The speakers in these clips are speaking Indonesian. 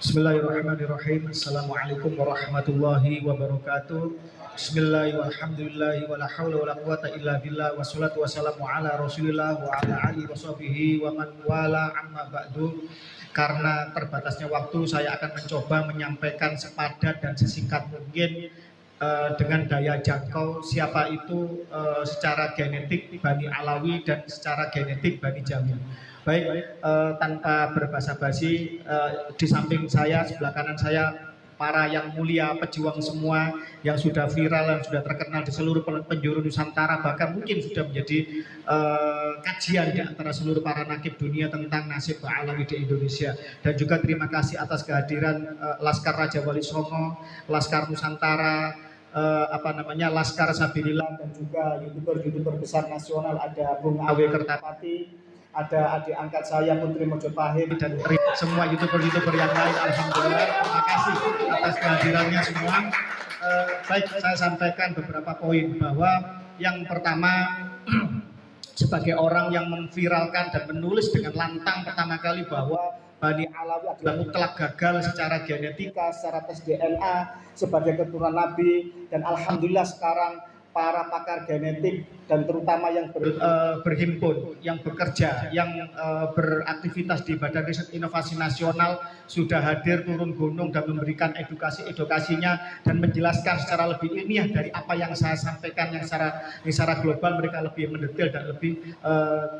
Bismillahirrahmanirrahim. Assalamualaikum warahmatullahi wabarakatuh. Bismillahirrahmanirrahim. Wala haula wala quwata illa billah. Wassalatu wassalamu ala Rasulillah wa ala alihi washabihi wa man wala amma ba'du. Karena terbatasnya waktu, saya akan mencoba menyampaikan sepadat dan sesingkat mungkin dengan daya jangkau siapa itu secara genetik Bani Alawi dan secara genetik Bani Jamil. Baik, tanpa berbasa-basi, di samping saya, sebelah kanan saya, para yang mulia, pejuang semua yang sudah viral dan sudah terkenal di seluruh penjuru Nusantara, bahkan mungkin sudah menjadi kajian di antara seluruh para nakib dunia tentang nasib Alawi di Indonesia. Dan juga terima kasih atas kehadiran Laskar Raja Wali Songo, Laskar Nusantara, Laskar Sabilillah, dan juga youtuber besar nasional, ada Bung Awe Kertapati, ada adik angkat saya Putri Mojopahit, dan semua youtuber yang lain. Alhamdulillah, terima kasih atas kehadirannya semua. Baik, saya sampaikan beberapa poin, bahwa yang pertama, sebagai orang yang memviralkan dan menulis dengan lantang pertama kali bahwa Bani Alawi adalah mutlak gagal secara genetika, secara tes DNA sebagai keturunan Nabi, dan alhamdulillah sekarang para pakar genetik dan terutama yang berhimpun, yang bekerja, yang beraktivitas di Badan Riset Inovasi Nasional sudah hadir turun gunung dan memberikan edukasinya dan menjelaskan secara lebih ilmiah dari apa yang saya sampaikan, yang secara global mereka lebih mendetail dan lebih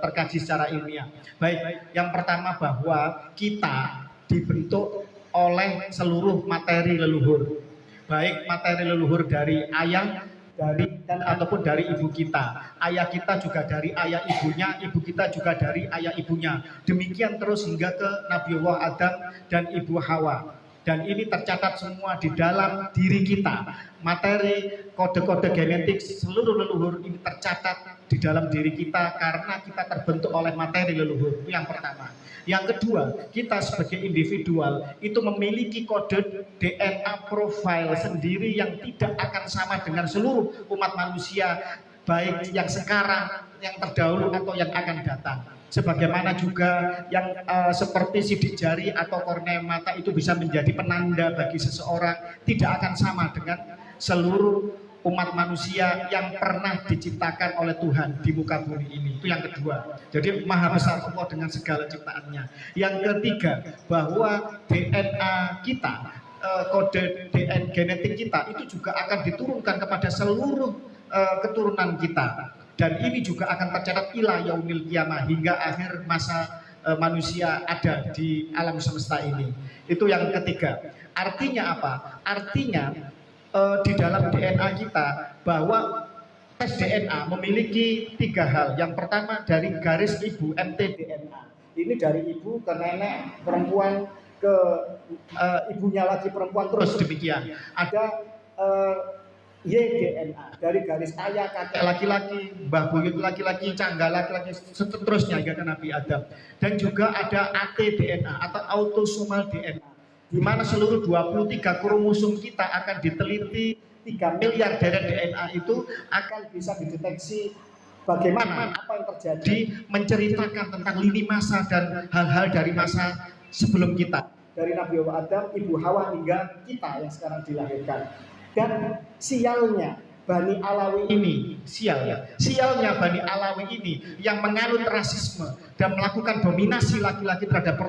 terkaji secara ilmiah. Baik, yang pertama bahwa kita dibentuk oleh seluruh materi leluhur, baik materi leluhur dari ayah, ataupun dari ibu kita. Ayah kita juga dari ayah ibunya, ibu kita juga dari ayah ibunya. Demikian terus hingga ke Nabiullah Adam dan Ibu Hawa. Dan ini tercatat semua di dalam diri kita. Materi, kode-kode genetik seluruh leluhur ini tercatat di dalam diri kita karena kita terbentuk oleh materi leluhur. Itu yang pertama. Yang kedua, kita sebagai individual itu memiliki kode DNA profile sendiri yang tidak akan sama dengan seluruh umat manusia, baik yang sekarang, yang terdahulu, atau yang akan datang. Sebagaimana juga yang seperti sidik jari atau kornea mata itu bisa menjadi penanda bagi seseorang, tidak akan sama dengan seluruh umat manusia yang pernah diciptakan oleh Tuhan di muka bumi ini. Itu yang kedua. Jadi maha besar Allah dengan segala ciptaannya. Yang ketiga, bahwa DNA kita, kode DNA genetik kita itu juga akan diturunkan kepada seluruh keturunan kita. Dan ini juga akan tercatat ila yaumil qiyamah, hingga akhir masa manusia ada di alam semesta ini. Itu yang ketiga. Artinya apa? Artinya di dalam DNA kita bahwa tes DNA memiliki tiga hal. Yang pertama dari garis ibu, mtDNA. Ini dari ibu ke nenek perempuan, ke ibunya lagi perempuan, terus demikian. Ada YDNA dari garis ayah, kakek laki-laki, mbah buyut laki-laki, cangga laki-laki, seterusnya hingga ke Nabi Adam. Dan juga ada ATDNA atau autosomal DNA, di mana seluruh 23 kromosom kita akan diteliti. 3 miliar dari DNA itu akan bisa dideteksi bagaimana, apa yang terjadi, menceritakan tentang lini masa dan hal-hal dari masa sebelum kita, dari Nabi Adam, Ibu Hawa, hingga kita yang sekarang dilahirkan. Dan sialnya Bani Alawi ini, sialnya Bani Alawi ini yang menganut rasisme dan melakukan dominasi laki-laki terhadap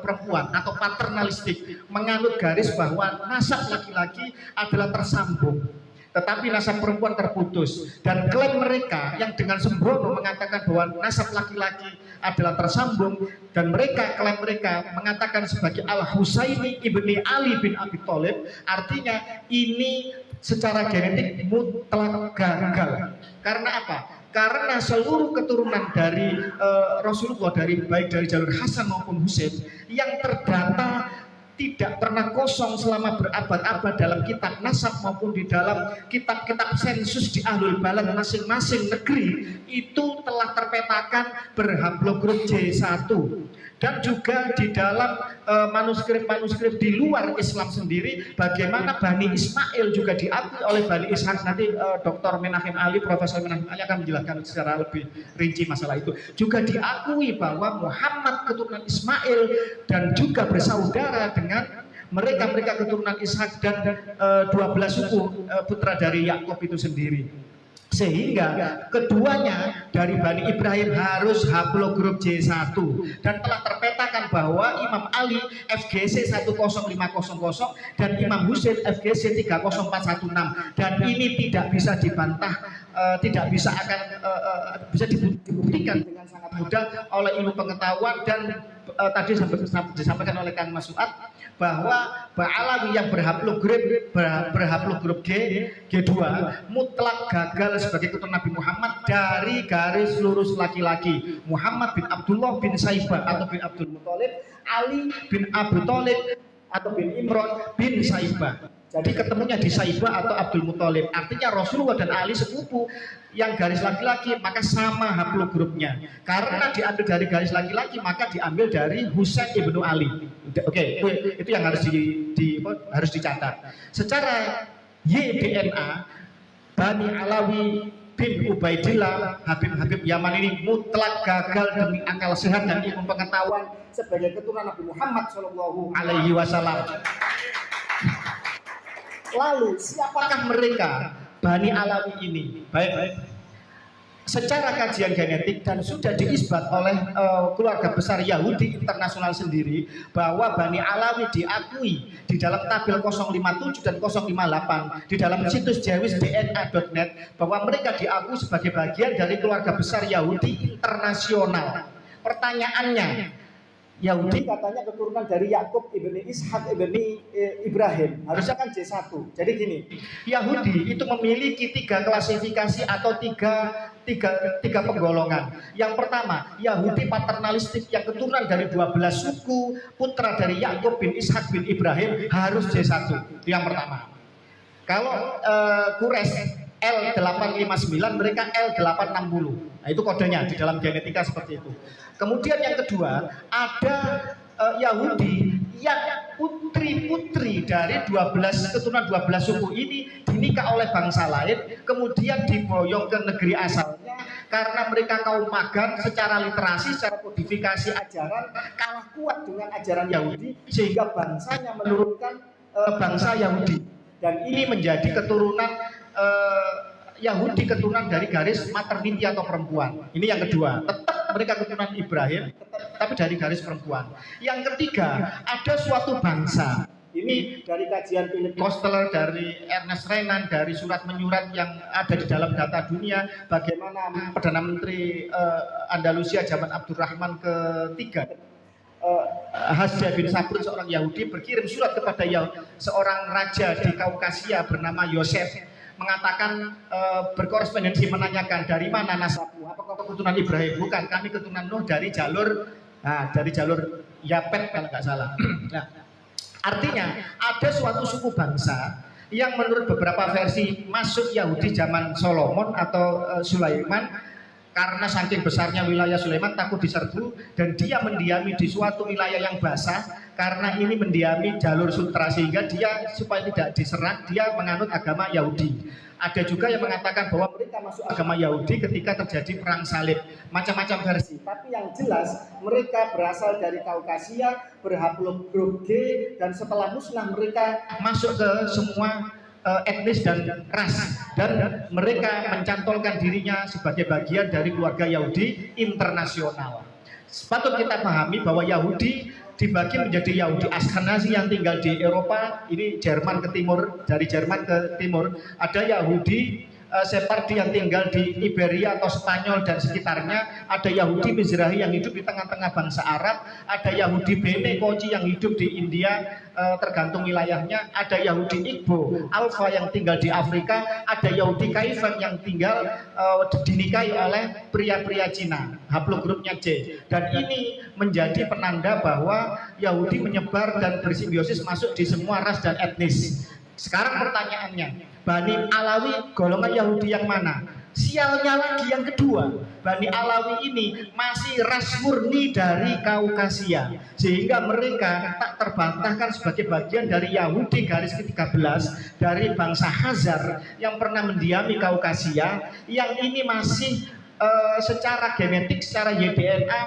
perempuan atau paternalistik, menganut garis bahwa nasab laki-laki adalah tersambung, tetapi nasab perempuan terputus. Dan klaim mereka yang dengan sembrono mengatakan bahwa nasab laki-laki adalah tersambung, dan klaim mereka mengatakan sebagai Al-Husaini ibni Ali bin Abi Thalib, artinya ini secara genetik mutlak gagal. Karena apa? Karena seluruh keturunan dari Rasulullah, baik dari jalur Hasan maupun Husain, yang terdata tidak pernah kosong selama berabad-abad dalam kitab nasab maupun di dalam kitab-kitab sensus di Ahlul Balad masing-masing negeri, itu telah terpetakan berhaplogrup J1. Dan juga di dalam manuskrip-manuskrip di luar Islam sendiri, bagaimana Bani Ismail juga diakui oleh Bani Ishaq. Nanti Dr. Menachem Ali, Profesor Menachem Ali akan menjelaskan secara lebih rinci masalah itu. Juga diakui bahwa Muhammad keturunan Ismail dan juga bersaudara dengan mereka keturunan Ishak dan 12 suku putra dari Yakub itu sendiri. Sehingga keduanya dari Bani Ibrahim harus haplogrup J1 dan telah terpetakan bahwa Imam Ali FGC 10500 dan Imam Husain FGC 30416 dan ini tidak bisa dibantah, tidak bisa bisa dibuktikan dengan sangat mudah oleh ilmu pengetahuan. Dan tadi disampaikan oleh Kang Mas Suat bahwa Ba'alawi yang berhaplogrup G2 mutlak gagal sebagai keturunan Nabi Muhammad dari garis lurus laki-laki Muhammad bin Abdullah bin Saibah atau bin Abdul Muthalib, Ali bin Abu Thalib atau bin Imran bin Saibah. Jadi ketemunya di Saibah atau Abdul Muthalib. Artinya Rasulullah dan Ali sepupu yang garis laki-laki, maka sama haplogrupnya. Karena diambil dari garis laki-laki, maka diambil dari Husain ibnu Ali. Oke, itu yang harus harus dicatat. Secara YDNA, Bani Alawi bin Ubaidillah Habib Yaman ini mutlak gagal demi akal sehat dan ilmu pengetahuan sebagai keturunan Nabi Muhammad Shallallahu Alaihi Wasallam. Lalu siapakah mereka Bani Alawi ini? Baik. Secara kajian genetik dan sudah diisbat oleh keluarga besar Yahudi internasional sendiri bahwa Bani Alawi diakui di dalam tabel 057 dan 058 di dalam situs jewisdna.net bahwa mereka diakui sebagai bagian dari keluarga besar Yahudi internasional. Pertanyaannya, Yahudi katanya keturunan dari Yakub ibni Ishak ibni Ibrahim, harusnya kan J1. Jadi gini, Yahudi itu memiliki 3 klasifikasi atau tiga penggolongan. Yang pertama, Yahudi paternalistik yang keturunan dari 12 suku putra dari Yakub bin Ishak bin Ibrahim harus J1. Itu yang pertama. Kalau Quraisy L859, mereka L860. Nah, itu kodenya di dalam genetika seperti itu. Kemudian yang kedua, ada Yahudi yang putri-putri dari keturunan 12 suku ini dinikah oleh bangsa lain, kemudian diboyong ke negeri asalnya karena mereka kaum pagan, secara literasi, secara kodifikasi ajaran kalah kuat dengan ajaran Yahudi, sehingga bangsanya menurunkan bangsa Yahudi. Dan ini menjadi keturunan Yahudi, keturunan dari garis maternity atau perempuan. Ini yang kedua, tetap mereka keturunan Ibrahim, tapi dari garis perempuan. Yang ketiga, ada suatu bangsa. Ini dari kajian Philip Kosteler, dari Ernest Renan, dari surat menyurat yang ada di dalam data dunia, bagaimana Perdana Menteri Andalusia zaman Abdurrahman ketiga, Hasja bin Sabrun, seorang Yahudi, berkirim surat kepada seorang raja di Kaukasia bernama Yosef, mengatakan berkorespondensi menanyakan dari mana nasabmu, apakah keturunan Ibrahim? Bukan, kami keturunan Nuh dari jalur Yapet kalau nggak salah. Nah, artinya ada suatu suku bangsa yang menurut beberapa versi masuk Yahudi zaman Solomon atau Sulaiman, karena saking besarnya wilayah Sulaiman takut diserbu dan dia mendiami di suatu wilayah yang basah. Karena ini mendiami jalur sutra, sehingga dia supaya tidak diserang, dia menganut agama Yahudi. Ada juga yang mengatakan bahwa mereka masuk agama Yahudi ketika terjadi perang salib. Macam-macam versi. Tapi yang jelas mereka berasal dari Kaukasia, berhaplogrup G, dan setelah musnah mereka masuk ke semua etnis dan ras, dan mereka mencantolkan dirinya sebagai bagian dari keluarga Yahudi internasional. Patut kita pahami bahwa Yahudi dibagi menjadi Yahudi Ashkenazi yang tinggal di Eropa, ini Jerman ke timur, dari Jerman ke timur. Ada Yahudi Sephardi yang tinggal di Iberia atau Spanyol dan sekitarnya. Ada Yahudi Mizrahi yang hidup di tengah-tengah bangsa Arab. Ada Yahudi Bene Koci yang hidup di India, tergantung wilayahnya. Ada Yahudi Igbo Alfa yang tinggal di Afrika. Ada Yahudi Kaifan yang tinggal dinikahi oleh pria-pria Cina, haplogrupnya C. Dan ini menjadi penanda bahwa Yahudi menyebar dan bersimbiosis masuk di semua ras dan etnis. Sekarang pertanyaannya, Bani Alawi golongan Yahudi yang mana? Sialnya lagi yang kedua, Bani Alawi ini masih ras murni dari Kaukasia, sehingga mereka tak terbantahkan sebagai bagian dari Yahudi garis ke-13 dari bangsa Khazar yang pernah mendiami Kaukasia, yang ini masih secara genetik, secara YDNA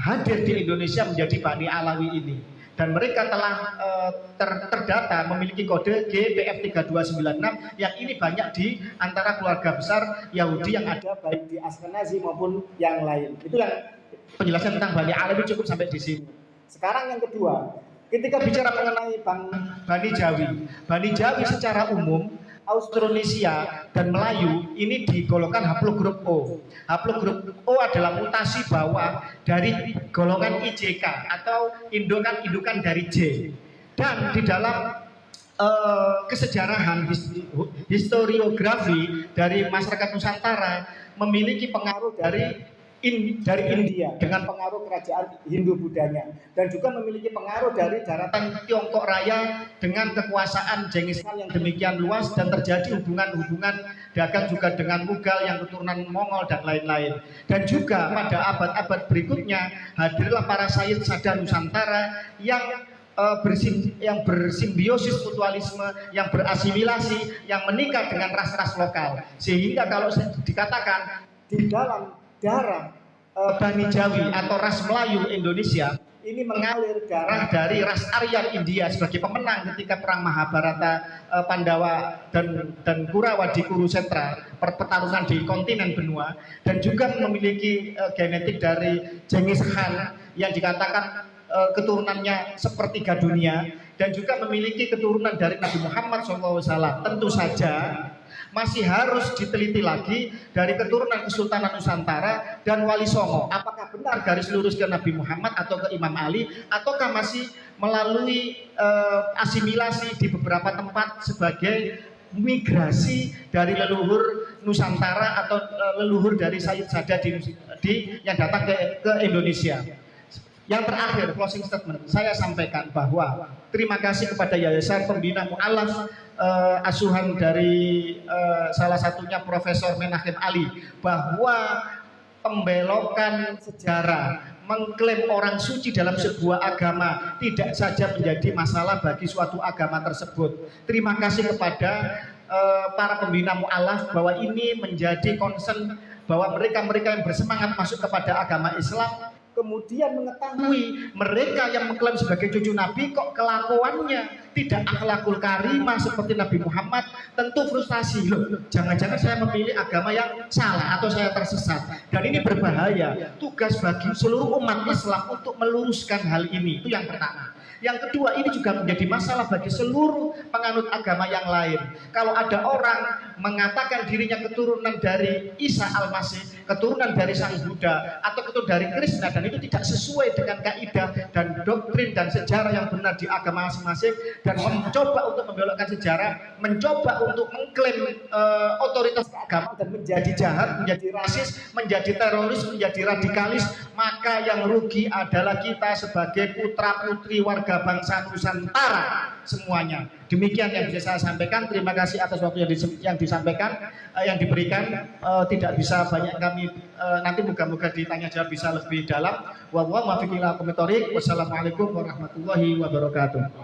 hadir di Indonesia menjadi Bani Alawi ini. dan mereka telah terdata memiliki kode GPF3296 yang ini banyak di antara keluarga besar Yahudi yang ada baik di Askenazi maupun yang lain. Itu yang penjelasan tentang Bani Alawi cukup sampai di sini. Sekarang yang kedua, ketika bicara mengenai Bani Jawi, Bani Jawi secara umum Austronesia dan Melayu ini digolongkan haplogrup O. Haplogrup O adalah mutasi bawah dari golongan IJK atau indukan dari J. Dan di dalam kesejarahan historiografi dari masyarakat Nusantara memiliki pengaruh dari India dengan pengaruh kerajaan Hindu-Budanya, dan juga memiliki pengaruh dari daratan Tiongkok Raya dengan kekuasaan Genghis Khan yang demikian luas, dan terjadi hubungan-hubungan dagang juga dengan Mughal yang keturunan Mongol dan lain-lain. Dan juga pada abad-abad berikutnya hadirlah para Sayyid Sada Nusantara yang bersimbiosis mutualisme, yang berasimilasi, yang menikah dengan ras-ras lokal, sehingga kalau dikatakan di dalam darah Bani Jawi atau ras Melayu Indonesia ini mengalir darah dari ras Aryan India sebagai pemenang ketika perang Mahabharata, Pandawa dan Kurawa di Kurusetra, pertarungan di kontinen benua, dan juga memiliki genetik dari Genghis Khan yang dikatakan keturunannya sepertiga dunia, dan juga memiliki keturunan dari Nabi Muhammad SAW. Tentu saja masih harus diteliti lagi dari keturunan Kesultanan Nusantara dan Wali Songo. Apakah benar garis lurus ke Nabi Muhammad atau ke Imam Ali, ataukah masih melalui asimilasi di beberapa tempat sebagai migrasi dari leluhur Nusantara atau leluhur dari Sayyid Sada yang datang ke Indonesia. Yang terakhir, closing statement, saya sampaikan bahwa terima kasih kepada Yayasan Pembina Mu'alaf, asuhan dari salah satunya Profesor Menachem Ali, bahwa pembelokan sejarah, mengklaim orang suci dalam sebuah agama tidak saja menjadi masalah bagi suatu agama tersebut. Terima kasih kepada para pembina Mu'alaf bahwa ini menjadi concern bahwa mereka-mereka yang bersemangat masuk kepada agama Islam kemudian mengetahui mereka yang mengklaim sebagai cucu Nabi kok kelakuannya tidak akhlakul karimah seperti Nabi Muhammad, tentu frustasi. Loh, jangan-jangan saya memilih agama yang salah atau saya tersesat. Dan ini berbahaya. Tugas bagi seluruh umat Islam untuk meluruskan hal ini. Itu yang pertama. Yang kedua, ini juga menjadi masalah bagi seluruh penganut agama yang lain. Kalau ada orang mengatakan dirinya keturunan dari Isa Al-Masih, keturunan dari Sang Buddha, atau keturunan dari Krishna, dan itu tidak sesuai dengan kaidah dan doktrin dan sejarah yang benar di agama masing-masing, dan mencoba untuk membelokkan sejarah, mencoba untuk mengklaim otoritas agama dan menjadi jahat, menjadi rasis, menjadi teroris, menjadi radikalis, maka yang rugi adalah kita sebagai putra-putri warga bangsa Nusantara semuanya. Demikian yang bisa saya sampaikan. Terima kasih atas waktu yang disampaikan, yang diberikan. Tidak bisa banyak kami, nanti moga-moga ditanya jawab bisa lebih dalam. Wassalamualaikum warahmatullahi wabarakatuh.